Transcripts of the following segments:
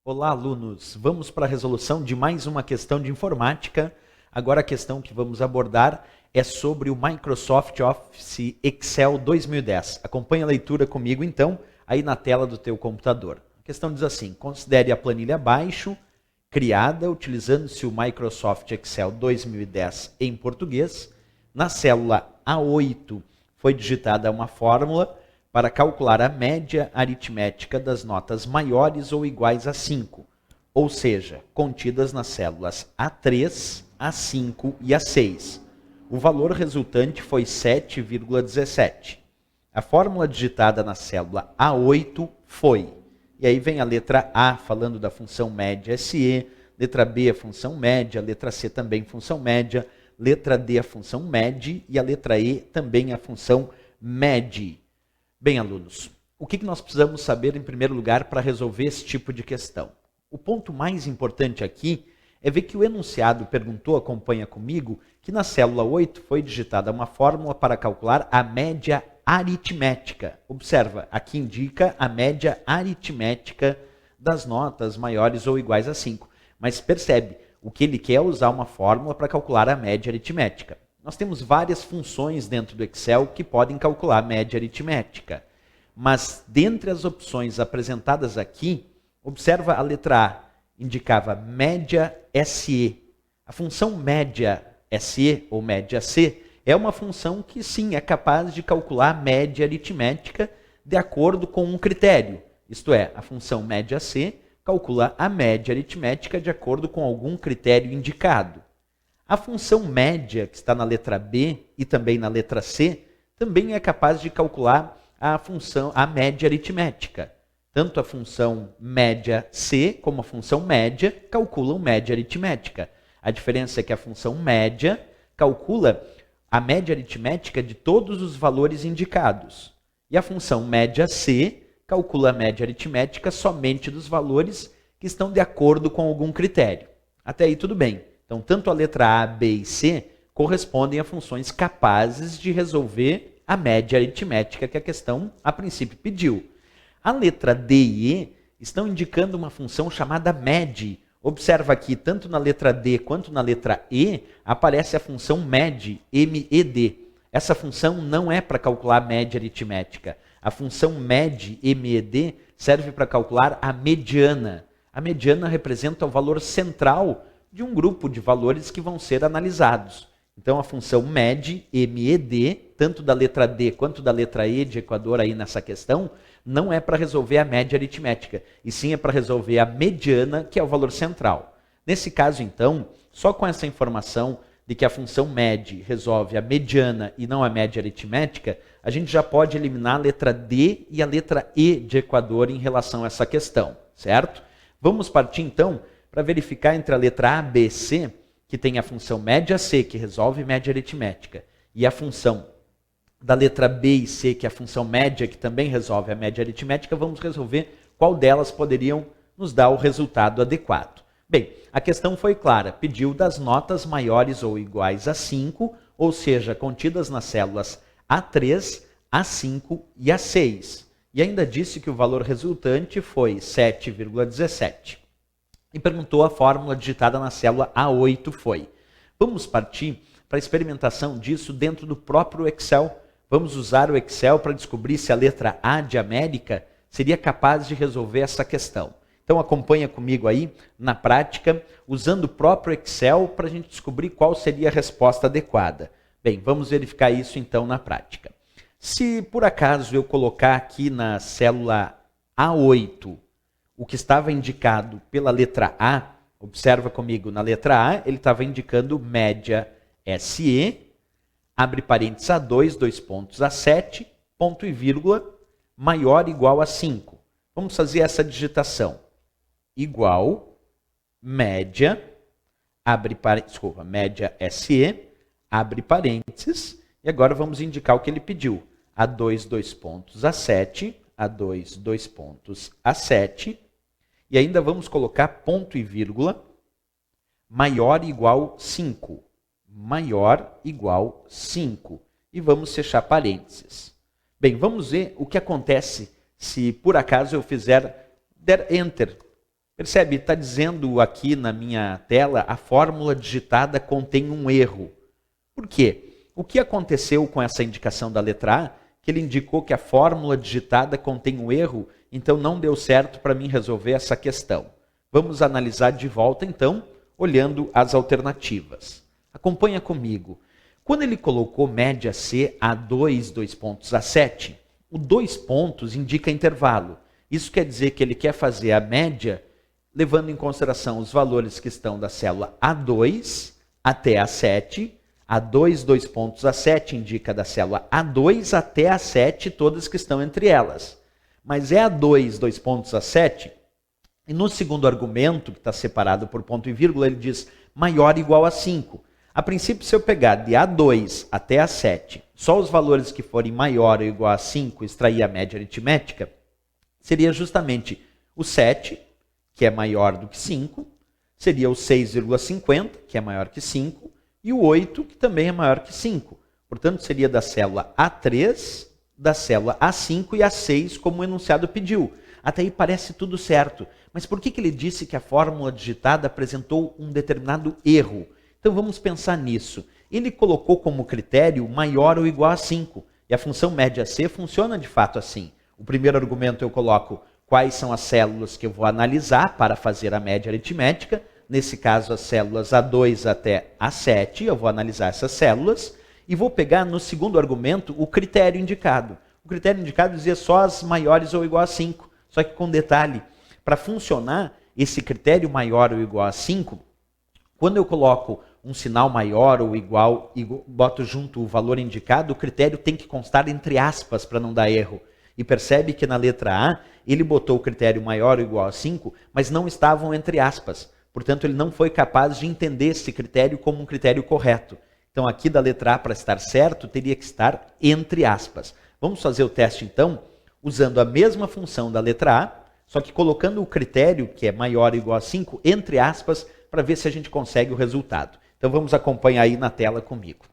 Olá, alunos! Vamos para a resolução de mais uma questão de informática. Agora a questão que vamos abordar é sobre o Microsoft Office Excel 2010. Acompanhe a leitura comigo, então, aí na tela do teu computador. A questão diz assim: considere a planilha abaixo, criada utilizando-se o Microsoft Excel 2010 em português. Na célula A8 foi digitada uma fórmula para calcular a média aritmética das notas maiores ou iguais a 5, ou seja, contidas nas células A3, A5 e A6. O valor resultante foi 7,17. A fórmula digitada na célula A8 foi, e aí vem a letra A falando da função média SE, letra B a função média, letra C também função média, letra D a função MED e a letra E também a função MED. Bem, alunos, o que nós precisamos saber em primeiro lugar para resolver esse tipo de questão? O ponto mais importante aqui é ver que o enunciado perguntou, acompanha comigo, que na célula 8 foi digitada uma fórmula para calcular a média aritmética. Observa, aqui indica a média aritmética das notas maiores ou iguais a 5. Mas percebe, o que ele quer é usar uma fórmula para calcular a média aritmética. Nós temos várias funções dentro do Excel que podem calcular a média aritmética. Mas, dentre as opções apresentadas aqui, observa a letra A, indicava média SE. A função média SE ou média C é uma função que, sim, é capaz de calcular a média aritmética de acordo com um critério. Isto é, a função média C calcula a média aritmética de acordo com algum critério indicado. A função média, que está na letra B e também na letra C, também é capaz de calcular a média aritmética. Tanto a função média C como a função média calculam média aritmética. A diferença é que a função média calcula a média aritmética de todos os valores indicados. E a função média C calcula a média aritmética somente dos valores que estão de acordo com algum critério. Até aí tudo bem. Então, tanto a letra A, B e C correspondem a funções capazes de resolver a média aritmética que a questão, a princípio, pediu. A letra D e E estão indicando uma função chamada MED. Observa aqui, tanto na letra D quanto na letra E, aparece a função MED, M-E-D. Essa função não é para calcular a média aritmética. A função MED, M-E-D, serve para calcular a mediana. A mediana representa o valor central de um grupo de valores que vão ser analisados. Então, a função MED, MED, tanto da letra D quanto da letra E de Equador aí nessa questão, não é para resolver a média aritmética, e sim é para resolver a mediana, que é o valor central. Nesse caso, então, só com essa informação de que a função MED resolve a mediana e não a média aritmética, a gente já pode eliminar a letra D e a letra E de Equador em relação a essa questão, certo? Vamos partir, então, para verificar entre a letra A, B e C, que tem a função média C, que resolve média aritmética, e a função da letra B e C, que é a função média, que também resolve a média aritmética, vamos resolver qual delas poderiam nos dar o resultado adequado. Bem, a questão foi clara, pediu das notas maiores ou iguais a 5, ou seja, contidas nas células A3, A5 e A6. E ainda disse que o valor resultante foi 7,17. E perguntou a fórmula digitada na célula A8 foi. Vamos partir para a experimentação disso dentro do próprio Excel. Vamos usar o Excel para descobrir se a letra A de América seria capaz de resolver essa questão. Então acompanha comigo aí na prática, usando o próprio Excel para a gente descobrir qual seria a resposta adequada. Bem, vamos verificar isso então na prática. Se por acaso eu colocar aqui na célula A8 o que estava indicado pela letra A, observa comigo, na letra A ele estava indicando média SE, abre parênteses A2, dois pontos A7, ponto e vírgula, maior ou igual a 5. Vamos fazer essa digitação. Igual, média, média SE, abre parênteses, e agora vamos indicar o que ele pediu. A2, dois pontos A7, A2, dois pontos A7, e ainda vamos colocar ponto e vírgula, maior ou igual 5. Maior igual 5. E vamos fechar parênteses. Bem, vamos ver o que acontece se por acaso eu der Enter Percebe? Está dizendo aqui na minha tela, a fórmula digitada contém um erro. Por quê? O que aconteceu com essa indicação da letra A? Que ele indicou que a fórmula digitada contém um erro, então não deu certo para mim resolver essa questão. Vamos analisar de volta, então, olhando as alternativas. Acompanha comigo. Quando ele colocou média C A2, 2 pontos A7, o 2 pontos indica intervalo. Isso quer dizer que ele quer fazer a média levando em consideração os valores que estão da célula A2 até A7. A2, 2 pontos A7 indica da célula A2 até A7, todas que estão entre elas. Mas é A2, 2 pontos A7, e no segundo argumento, que está separado por ponto e vírgula, ele diz maior ou igual a 5. A princípio, se eu pegar de A2 até A7, só os valores que forem maior ou igual a 5, extrair a média aritmética, seria justamente o 7, que é maior do que 5, seria o 6,50, que é maior que 5, e o 8, que também é maior que 5. Portanto, seria da célula A3, da célula A5 e A6, como o enunciado pediu. Até aí parece tudo certo. Mas por que ele disse que a fórmula digitada apresentou um determinado erro? Então vamos pensar nisso. Ele colocou como critério maior ou igual a 5. E a função média C funciona de fato assim. O primeiro argumento eu coloco quais são as células que eu vou analisar para fazer a média aritmética. Nesse caso, as células A2 até A7. Eu vou analisar essas células. E vou pegar no segundo argumento o critério indicado. O critério indicado dizia só as maiores ou igual a 5. Só que com detalhe, para funcionar esse critério maior ou igual a 5, quando eu coloco um sinal maior ou igual e boto junto o valor indicado, o critério tem que constar entre aspas para não dar erro. E percebe que na letra A, ele botou o critério maior ou igual a 5, mas não estavam entre aspas. Portanto, ele não foi capaz de entender esse critério como um critério correto. Então, aqui da letra A, para estar certo, teria que estar entre aspas. Vamos fazer o teste, então, usando a mesma função da letra A, só que colocando o critério, que é maior ou igual a 5, entre aspas, para ver se a gente consegue o resultado. Então vamos acompanhar aí na tela comigo.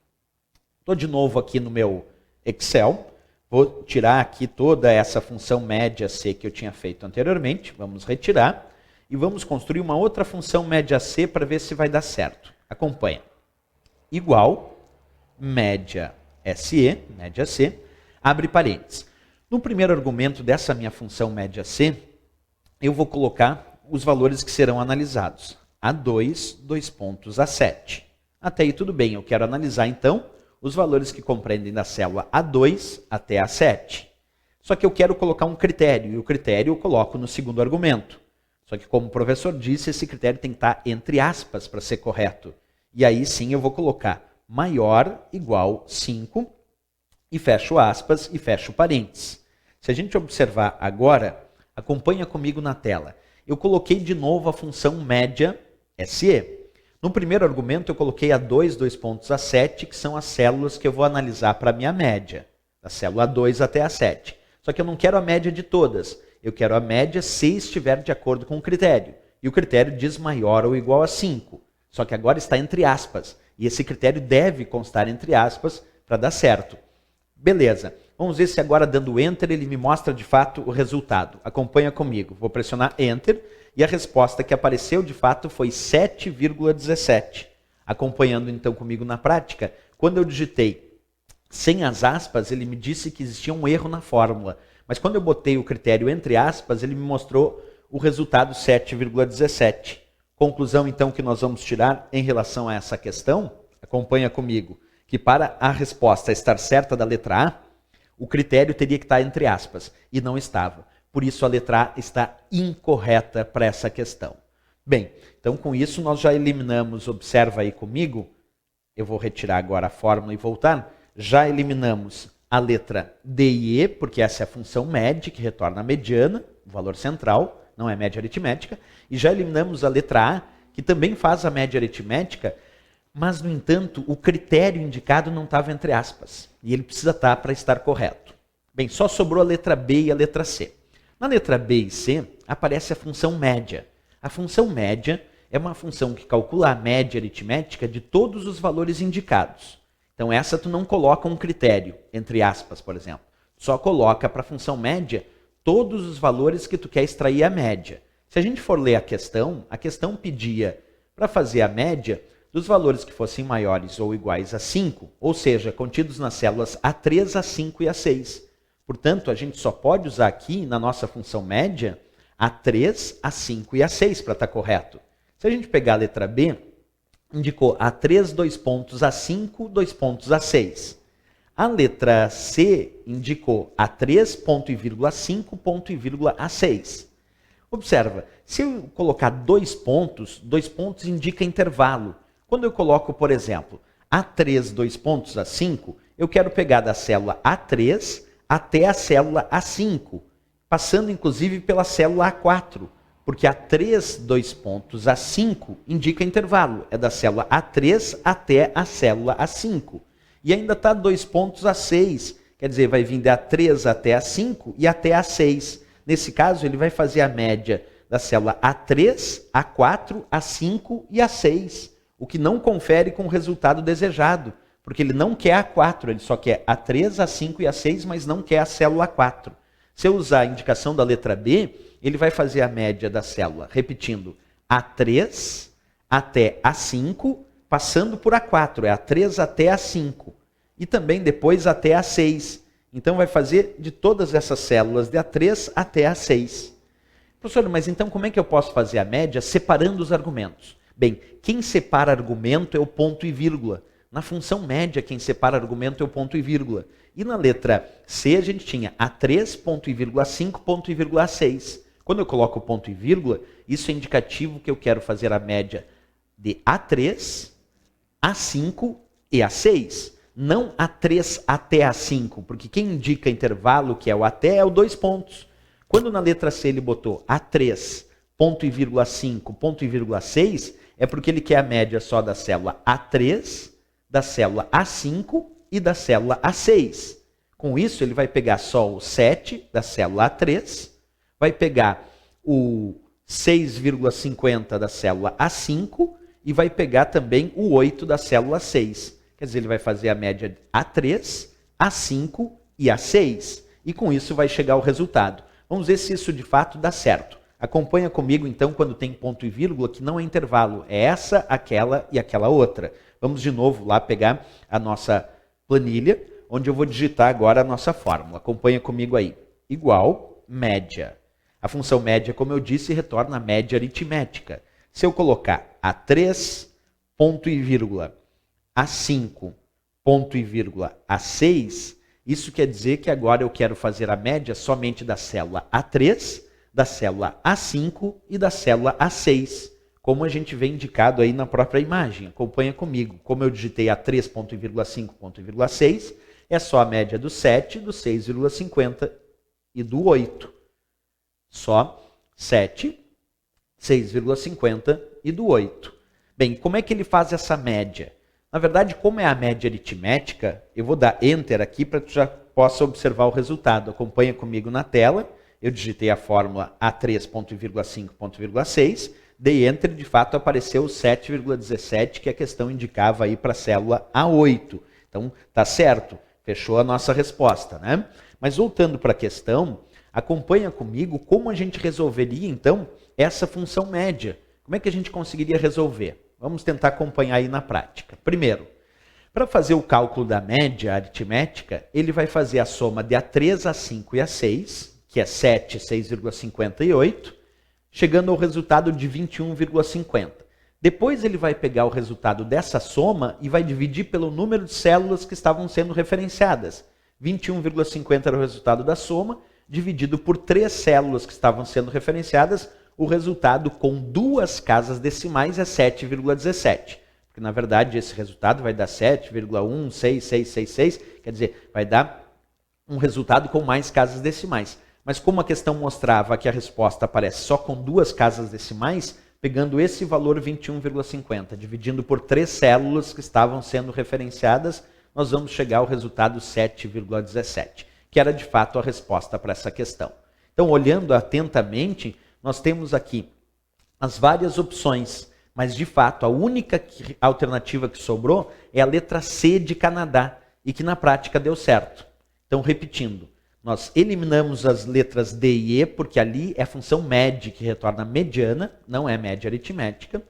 Estou de novo aqui no meu Excel. Vou tirar aqui toda essa função média C que eu tinha feito anteriormente. Vamos retirar. E vamos construir uma outra função média C para ver se vai dar certo. Acompanha. Igual, média SE, média C, abre parênteses. No primeiro argumento dessa minha função média C, eu vou colocar os valores que serão analisados. A2, 2 pontos A7. Até aí tudo bem, eu quero analisar então os valores que compreendem da célula A2 até A7. Só que eu quero colocar um critério, e o critério eu coloco no segundo argumento. Só que como o professor disse, esse critério tem que estar entre aspas para ser correto. E aí sim eu vou colocar maior igual 5, e fecho aspas e fecho parênteses. Se a gente observar agora, acompanha comigo na tela. Eu coloquei de novo a função média SE. No primeiro argumento eu coloquei A2, 2 pontos A7, que são as células que eu vou analisar para a minha média. Da célula A2 até A7. Só que eu não quero a média de todas. Eu quero a média se estiver de acordo com o critério. E o critério diz maior ou igual a 5. Só que agora está entre aspas. E esse critério deve constar entre aspas para dar certo. Beleza. Vamos ver se agora dando Enter ele me mostra de fato o resultado. Acompanha comigo. Vou pressionar Enter e a resposta que apareceu de fato foi 7,17. Acompanhando então comigo na prática, quando eu digitei sem as aspas, ele me disse que existia um erro na fórmula. Mas quando eu botei o critério entre aspas, ele me mostrou o resultado 7,17. Conclusão então que nós vamos tirar em relação a essa questão, acompanha comigo, que para a resposta estar certa da letra A, o critério teria que estar entre aspas, e não estava. Por isso a letra A está incorreta para essa questão. Bem, então com isso nós já eliminamos, observa aí comigo, eu vou retirar agora a fórmula e voltar, já eliminamos a letra D e E, porque essa é a função média, que retorna a mediana, o valor central, não é média aritmética, e já eliminamos a letra A, que também faz a média aritmética, mas, no entanto, o critério indicado não estava entre aspas, e ele precisa estar para estar correto. Bem, só sobrou a letra B e a letra C. Na letra B e C, aparece a função média. A função média é uma função que calcula a média aritmética de todos os valores indicados. Então, essa tu não coloca um critério, entre aspas, por exemplo. Só coloca para a função média todos os valores que tu quer extrair a média. Se a gente for ler a questão pedia para fazer a média dos valores que fossem maiores ou iguais a 5, ou seja, contidos nas células A3, A5 e A6. Portanto, a gente só pode usar aqui, na nossa função média, A3, A5 e A6 para estar correto. Se a gente pegar a letra B, indicou A3, 2 pontos, A5, 2 pontos, A6. A letra C indicou A3, ponto e vírgula, A5, ponto e vírgula, A6. Observa, se eu colocar 2 pontos indica intervalo. Quando eu coloco, por exemplo, A3, 2 pontos, A5, eu quero pegar da célula A3 até a célula A5, passando inclusive pela célula A4, porque A3, 2 pontos, A5 indica intervalo, é da célula A3 até a célula A5. E ainda está 2 pontos, A6, quer dizer, vai vir da A3 até A5 e até A6. Nesse caso, ele vai fazer a média da célula A3, A4, A5 e A6, o que não confere com o resultado desejado, porque ele não quer A4, ele só quer A3, A5 e A6, mas não quer a célula A4. Se eu usar a indicação da letra B, ele vai fazer a média da célula, repetindo, A3 até A5, passando por A4, é A3 até A5, e também depois até A6. Então vai fazer de todas essas células, de A3 até A6. Professor, mas então como é que eu posso fazer a média separando os argumentos? Bem, quem separa argumento é o ponto e vírgula. Na função média, quem separa argumento é o ponto e vírgula. E na letra C, a gente tinha A3, ponto e vírgula, A5, ponto e vírgula, A6. Quando eu coloco o ponto e vírgula, isso é indicativo que eu quero fazer a média de A3, A5 e A6. Não A3 até A5, porque quem indica intervalo, que é o até, é o 2 pontos. Quando na letra C ele botou A3, ponto e vírgula 5, ponto e vírgula 6, é porque ele quer a média só da célula A3, da célula A5 e da célula A6. Com isso, ele vai pegar só o 7 da célula A3, vai pegar o 6,50 da célula A5 e vai pegar também o 8 da célula 6. Quer dizer, ele vai fazer a média de A3, A5 e A6. E com isso vai chegar ao resultado. Vamos ver se isso de fato dá certo. Acompanha comigo então quando tem ponto e vírgula, que não é intervalo. É essa, aquela e aquela outra. Vamos de novo lá pegar a nossa planilha, onde eu vou digitar agora a nossa fórmula. Acompanha comigo aí. Igual, média. A função média, como eu disse, retorna a média aritmética. Se eu colocar A3, ponto e vírgula, A5, ponto e vírgula, A6, isso quer dizer que agora eu quero fazer a média somente da célula A3, da célula A5 e da célula A6, como a gente vê indicado aí na própria imagem. Acompanha comigo. Como eu digitei A3, ponto e vírgula, 5, ponto e vírgula, 6, é só a média do 7, do 6,50 e do 8. Só 7, 6,50 e do 8. Bem, como é que ele faz essa média? Na verdade, como é a média aritmética, eu vou dar Enter aqui para que tu já possa observar o resultado. Acompanha comigo na tela. Eu digitei a fórmula A3, ponto e vírgula, 5, ponto e vírgula, 6. Dei Enter e de fato apareceu o 7,17 que a questão indicava aí para a célula A8. Então, tá certo. Fechou a nossa resposta, né? Mas voltando para a questão, acompanha comigo como a gente resolveria, então, essa função média. Como é que a gente conseguiria resolver? Vamos tentar acompanhar aí na prática. Primeiro, para fazer o cálculo da média aritmética, ele vai fazer a soma de A3, A5 e A6, que é 7, 6,50 e 8, chegando ao resultado de 21,50. Depois ele vai pegar o resultado dessa soma e vai dividir pelo número de células que estavam sendo referenciadas. 21,50 era o resultado da soma, dividido por 3 células que estavam sendo referenciadas, o resultado com 2 casas decimais é 7,17. Porque, na verdade, esse resultado vai dar 7,16666, quer dizer, vai dar um resultado com mais casas decimais. Mas como a questão mostrava que a resposta aparece só com 2 casas decimais, pegando esse valor 21,50, dividindo por 3 células que estavam sendo referenciadas, nós vamos chegar ao resultado 7,17, que era de fato a resposta para essa questão. Então, olhando atentamente, nós temos aqui as várias opções, mas de fato a única alternativa que sobrou é a letra C de Canadá, e que na prática deu certo. Então, repetindo, Nós eliminamos as letras D e E, porque ali é a função MED que retorna mediana, não é média aritmética.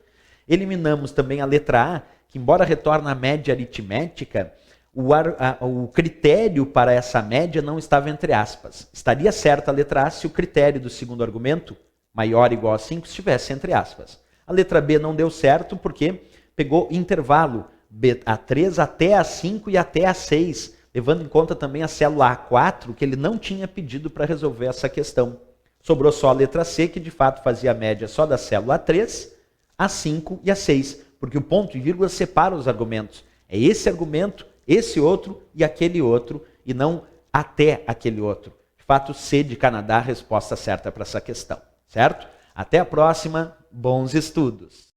Eliminamos também a letra A, que embora retorne a média aritmética, o critério para essa média não estava entre aspas. Estaria certa a letra A se o critério do segundo argumento, maior ou igual a 5, estivesse entre aspas. A letra B não deu certo porque pegou intervalo A3 até A5 e até A6, levando em conta também a célula A4, que ele não tinha pedido para resolver essa questão. Sobrou só a letra C, que de fato fazia a média só da célula A3, A5 e A6, porque o ponto e vírgula separa os argumentos. É esse argumento, esse outro e aquele outro, e não até aquele outro. De fato, C de Canadá, a resposta certa para essa questão, certo? Até a próxima, bons estudos!